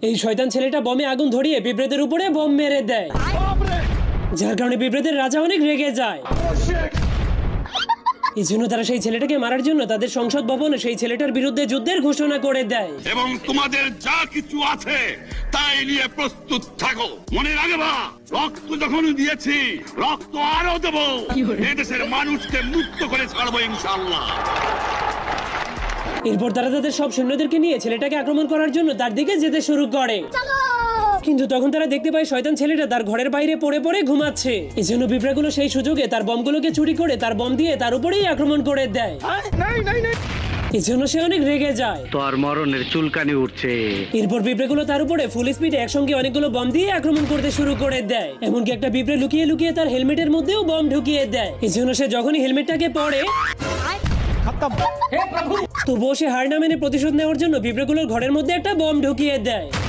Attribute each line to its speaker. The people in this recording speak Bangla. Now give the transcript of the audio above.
Speaker 1: এই শয়তান ছেলেটা বমে আগুন ধরিয়ে পিঁপড়েদের উপরে বম মেরে দেয়, যার কারণে পিঁপড়েদের রাজা অনেক রেগে যায়। এই জন্য তারা সেই ছেলেটাকে মারার জন্য তাদের সংসদ ভবনে সেই ছেলেটার বিরুদ্ধে যুদ্ধের ঘোষণা করে দেয়।
Speaker 2: এবং তোমাদের যা কিছু আছে তাই নিয়ে প্রস্তুত থাকো। মনে রাখবা, রক্ত যখন দিয়েছি রক্ত আরো দেবো। এদেশের মানুষকে মুক্ত করে ছাড়বো ইনশাআল্লাহ।
Speaker 1: এরপর তারা তাদের সব সৈন্যদেরকে নিয়ে ছেলেটাকে আক্রমণ করার জন্য তার দিকে যেতে শুরু করে, কিন্তু তখন তারা দেখতে পায় শয়তান ছেলেটা তার ঘরের বাইরে পড়ে পড়ে ঘুমাচ্ছে। এই জন্য পিঁপড়াগুলো সেই সুযোগে তার বমগুলোকে চুরি করে তার বম দিয়ে তার উপরেই আক্রমণ করে দেয়। এই জন্য সে অনেক রেগে যায়,
Speaker 3: তোর মরণের চুলকানি উঠছে।
Speaker 1: এরপর পিঁপড়েগুলো তার উপরে ফুল স্পিডে একসঙ্গে অনেকগুলো বম দিয়ে আক্রমণ করতে শুরু করে দেয়। এমনকি একটা পিঁপড়ে লুকিয়ে লুকিয়ে তার হেলমেটের মধ্যেও বম ঢুকিয়ে দেয়। এই জন্য সে যখনই হেলমেটটাকে পরে তো বসে হার না মেনে প্রতিশোধ নেওয়ার জন্য পিঁপড়েগুলোর ঘরের মধ্যে একটা বম ঢুকিয়ে দেয়।